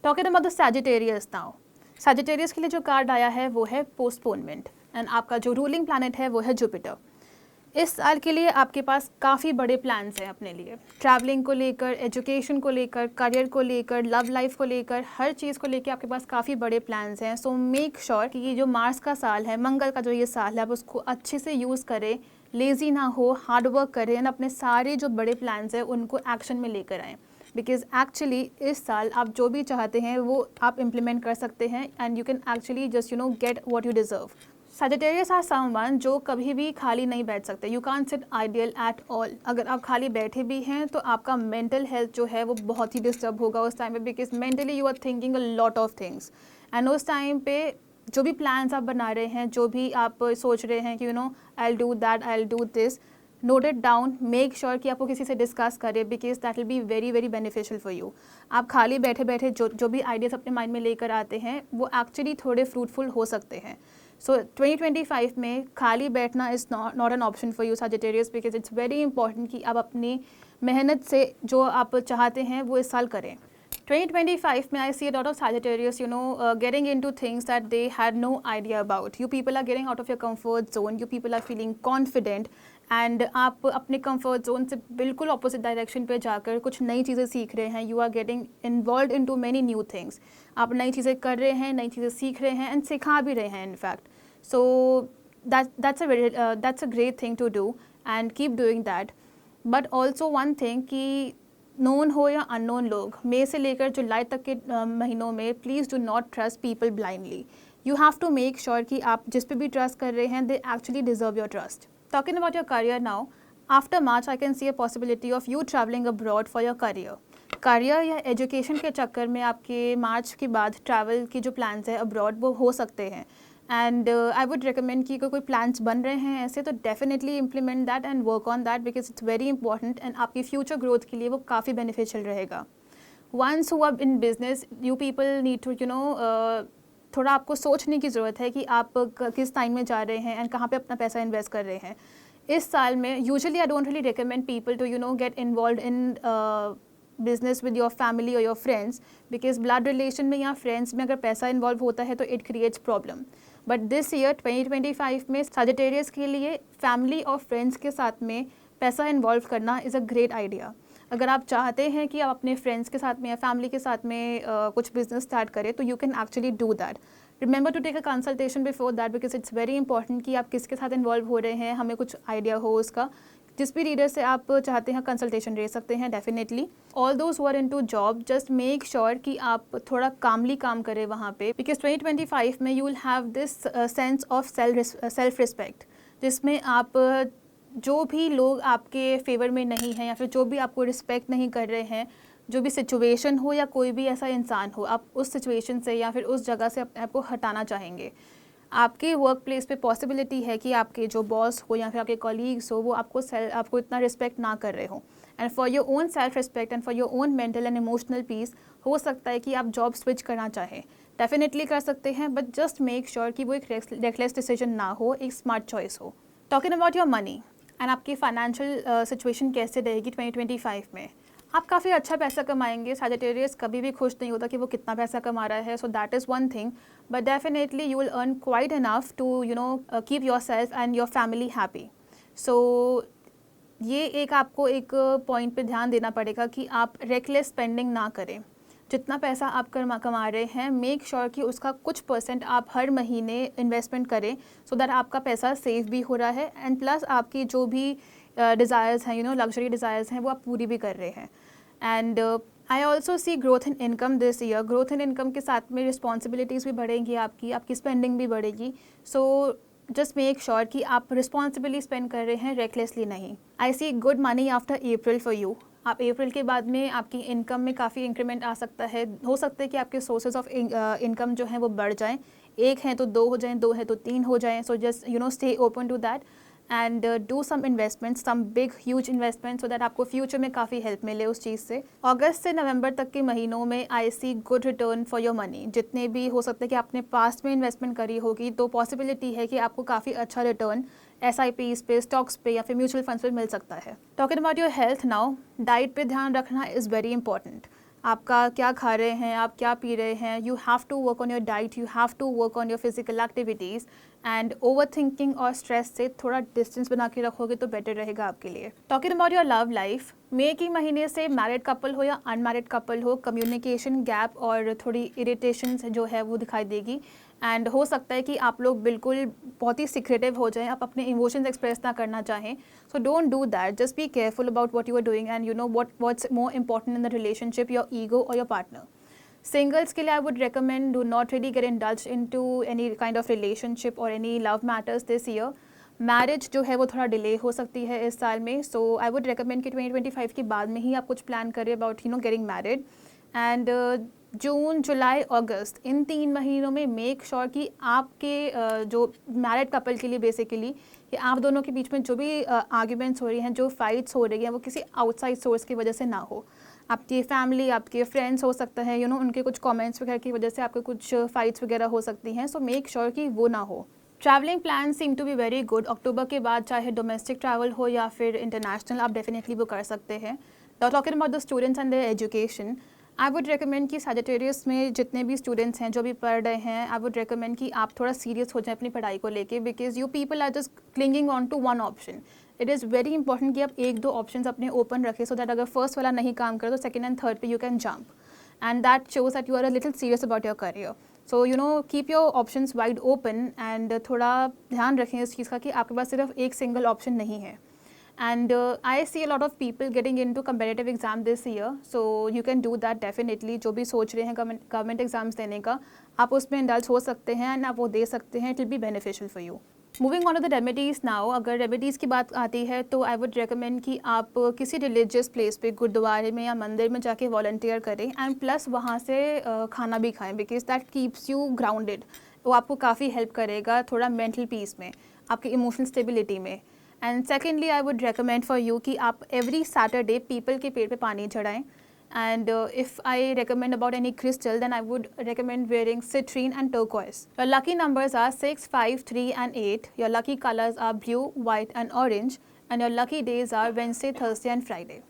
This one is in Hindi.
Talking about the Sagittarius now, Sagittarius के लिए जो कार्ड आया है वो है पोस्टपोनमेंट, एंड आपका जो रूलिंग प्लैनेट है वो है जुपिटर। इस साल के लिए आपके पास काफ़ी बड़े प्लान्स हैं अपने लिए, ट्रैवलिंग को लेकर, एजुकेशन को लेकर, करियर को लेकर, लव लाइफ को लेकर, हर चीज़ को लेकर आपके पास काफ़ी बड़े प्लान्स हैं। सो मेक श्योर कि ये जो मार्स का साल है, मंगल का जो ये साल है, आप उसको अच्छे से यूज़ करें, लेज़ी ना हो, हार्ड वर्क करें एंड अपने सारे जो बड़े प्लान्स हैं उनको एक्शन में लेकर आएँ। बिकॉज एक्चुअली इस साल आप जो भी चाहते हैं वो आप इम्प्लीमेंट कर सकते हैं and you can actually just get what you deserve. Sagittarius are someone जो कभी भी खाली नहीं बैठ सकते। You can't sit ideal at all. अगर आप खाली बैठे भी हैं तो आपका मेंटल हेल्थ जो है वो बहुत ही डिस्टर्ब होगा उस टाइम पे, because mentally you are thinking a lot of things and उस टाइम पे जो भी प्लान्स आप बना रहे हैं, जो भी आप सोच रहे हैं कि I will do that, I will do this, note it down, make sure कि आपको किसी से डिस्कस करें because that will be very very beneficial for you. आप खाली बैठे बैठे जो भी आइडियाज़ अपने माइंड में लेकर आते हैं वो एक्चुअली थोड़े फ्रूटफुल हो सकते हैं। सो 2025 में खाली बैठना is not an option for you Sagittarius, because it's very important कि आप अपनी मेहनत से जो आप चाहते हैं वो इस साल करें। 2025 में I see a lot of Sagittarius, getting into things that they had no idea about. You people are getting out of your comfort zone. You people are feeling confident. And आप अपने कंफर्ट जोन से बिल्कुल ऑपोजिट डायरेक्शन पे जाकर कुछ नई चीज़ें सीख रहे हैं। You are getting involve in too many new things. आप नई चीज़ें कर रहे हैं, नई चीज़ें सीख रहे हैं एंड सिखा भी रहे हैं in fact. So that's a great thing to do and keep doing that. But also one thing कि नोन हो या अननोन लोग, मई से लेकर जुलाई तक के महीनों में please do not trust people blindly. You have to make sure कि आप जिस पे भी ट्रस्ट कर रहे हैं they actually deserve your trust. Talking about your career now, after March I can see a possibility of you traveling abroad for your career. Career या एजुकेशन के चक्कर में आपके मार्च के बाद ट्रैवल की जो प्लान्स है अब्रॉड वो हो सकते हैं। एंड आई वुड रिकमेंड कि कोई प्लान्स बन रहे हैं ऐसे तो definitely implement that and work on that because it's very important and आपकी फ्यूचर ग्रोथ के लिए वो काफ़ी बेनिफिशियल रहेगा। Once who are in business, you people need to थोड़ा आपको सोचने की ज़रूरत है कि आप किस टाइम में जा रहे हैं एंड कहाँ पे अपना पैसा इन्वेस्ट कर रहे हैं। इस साल में usually I don't really recommend people to get involve in business with your family और your friends, because blood relation में या फ्रेंड्स में अगर पैसा इन्वॉल्व होता है तो it creates problem. But this year 2025 में सैजिटेरियस के लिए फैमिली और फ्रेंड्स के साथ में पैसा इन्वॉल्व करना इज़ अ ग्रेट आइडिया। अगर आप चाहते हैं कि आप अपने फ्रेंड्स के साथ में या फैमिली के साथ में कुछ बिजनेस स्टार्ट करें तो you can actually do that. Remember to take a consultation before that because it's very important कि आप किसके साथ इन्वॉल्व हो रहे हैं, हमें कुछ आइडिया हो उसका। जिस भी रीडर से आप चाहते हैं कंसल्टेशन ले सकते हैं definitely. All those who are into job, just make sure कि आप थोड़ा कामली काम करें वहाँ पे, बिकॉज 2025 में you will have this sense of self respect, जिसमें आप जो भी लोग आपके फेवर में नहीं हैं या फिर जो भी आपको रिस्पेक्ट नहीं कर रहे हैं, जो भी सिचुएशन हो या कोई भी ऐसा इंसान हो, आप उस सिचुएशन से या फिर उस जगह से अपने आप को हटाना चाहेंगे। आपके वर्क प्लेस पे पॉसिबिलिटी है कि आपके जो बॉस हो या फिर आपके कॉलीग्स हो वो आपको इतना रिस्पेक्ट ना कर रहे हो, and for your own self respect and for your own mental and emotional peace हो सकता है कि आप जॉब स्विच करना चाहें। डेफिनेटली कर सकते हैं, बट जस्ट मेक श्योर कि वो एक रेकलेस डिसीजन ना हो, एक स्मार्ट चॉइस हो। Talking about your money and आपकी फाइनेंशियल सिचुएशन कैसे रहेगी 2025 में, आप काफ़ी अच्छा पैसा कमाएंगे। सैजिटेरियस कभी भी खुश नहीं होता कि वो कितना पैसा कमा रहा है, so that is one thing, but definitely you will earn quite enough to keep your self and your family happy. So ये एक आपको एक पॉइंट पे दैट देना पड़ेगा कि आप रेकलेस स्पेंडिंग ना करें। जितना पैसा आप कमा रहे हैं मेक श्योर कि उसका कुछ परसेंट आप हर महीने इन्वेस्टमेंट करें, सो दैट आपका पैसा सेव भी हो रहा है एंड प्लस आपकी जो भी डिज़ायर्स हैं, लग्जरी डिज़ायर्स हैं, वो आप पूरी भी कर रहे हैं। And I also see growth in income this year. Growth in income के साथ में रिस्पॉन्सिबिलिटीज़ भी बढ़ेंगी, आपकी स्पेंडिंग भी बढ़ेगी। सो जस्ट मेक श्योर कि आप रिस्पॉन्सिबली स्पेंड कर रहे हैं, रेकलेसली नहीं। I see good money after April for you. आप अप्रैल के बाद में आपकी इनकम में काफ़ी इंक्रीमेंट आ सकता है। हो सकता है कि आपके सोर्सेज ऑफ इनकम जो हैं वो बढ़ जाएं, एक हैं तो दो हो जाएं, दो हैं तो तीन हो जाएं। So just stay open to that and do some investment, some big huge investment, so that आपको फ्यूचर में काफ़ी हेल्प मिले उस चीज़ से। अगस्त से नवंबर तक के महीनों में I see good return for your money. जितने भी हो सकता है कि आपने पास्ट में इन्वेस्टमेंट करी होगी तो पॉसिबिलिटी है कि आपको काफ़ी अच्छा रिटर्न SIPs पे, स्टॉक्स पे या फिर म्यूचुअल फंड्स पे मिल सकता है। Talking about your health now, diet पे ध्यान रखना इज़ वेरी इंपॉर्टेंट। आपका क्या खा रहे हैं, आप क्या पी रहे हैं. You have to work on your diet, you have to work on your physical activities. And overthinking और स्ट्रेस से थोड़ा डिस्टेंस बना के रखोगे तो बेटर रहेगा आपके लिए. Talking about your love life, मई के महीने से मैरिड कपल हो या अनमैरिड कपल हो, कम्युनिकेशन गैप और थोड़ी इरिटेशन जो है वो दिखाई देगी. एंड हो सकता है कि आप लोग बिल्कुल बहुत ही सिक्रेटिव हो जाएं, आप अपने इमोशंस एक्सप्रेस ना करना चाहें. So don't do that, just be careful about what you are doing and you know what's more important in the relationship, your ego और योर पार्टनर. Singles के लिए I would recommend do not really get indulged into any kind of relationship or any love matters this year. Marriage जो है वो थोड़ा डिले हो सकती है इस साल में. सो आई वुड रिकमेंड कि 2025 के बाद में ही आप कुछ प्लान करें about getting married. And June, July, August, इन 3 महीनों में मेक श्योर कि आपके जो मैरिड कपल के लिए बेसिकली कि आप दोनों के बीच में जो भी आर्ग्यूमेंट्स हो रही हैं, जो फाइट्स हो रही हैं, वो किसी आउटसाइड सोर्स की वजह से ना हो. आपकी फैमिली, आपके फ्रेंड्स हो सकता है उनके कुछ कमेंट्स वगैरह की वजह से आपके कुछ फाइट्स वगैरह हो सकती हैं. सो मेक श्योर कि वो ना हो. Travelling plan seem to be very good. अक्टूबर के बाद चाहे डोमेस्टिक ट्रैवल हो या फिर इंटरनेशनल, आप डेफिनेटली वो कर सकते हैं. Talking about the students and there education, I would recommend कि सैजिटेरियस में जितने भी स्टूडेंट्स हैं जो भी पढ़ रहे हैं, आई वुड रिकमेंड कि आप थोड़ा सीरियस हो जाएं अपनी पढ़ाई को लेके, because you people are just clinging on to one option. It is very important कि आप 1-2 ऑप्शंस अपने ओपन रखें, सो दैट अगर फर्स्ट वाला नहीं काम करे तो सेकंड एंड थर्ड पे you can jump. And that shows that you are a little serious about your career. So keep your options wide open and थोड़ा ध्यान रखें इस चीज़ का कि आपके पास सिर्फ एक सिंगल ऑप्शन नहीं है. And I see a lot of people getting into competitive exam this year, so you can do that definitely. जो भी सोच रहे हैं गवर्नमेंट एग्जाम्स देने का, आप उसमें इंडल्ज हो सकते हैं एंड आप वो दे सकते हैं. It will be beneficial for you. Moving on to the remedies now, अगर रेमेडीज़ की बात आती है तो आई वुड रिकमेंड कि आप किसी रिलीजियस प्लेस पे, गुरुद्वारे में या मंदिर में जाके वॉलंटियर करें एंड प्लस वहाँ से खाना भी खाएं, because that keeps you grounded. वो आपको काफ़ी हेल्प करेगा थोड़ा मेंटल पीस में, आपकी इमोशनल स्टेबिलिटी में. And secondly I would recommend for you कि आप एवरी सैटरडे पीपल के पेड़ पे पानी चढ़ाएं. And if I recommend about any crystal, then I would recommend wearing citrine and turquoise. Your lucky numbers are 6, 5, 3 and 8. Your lucky colors are blue, white and orange. And your lucky days are Wednesday, Thursday and Friday.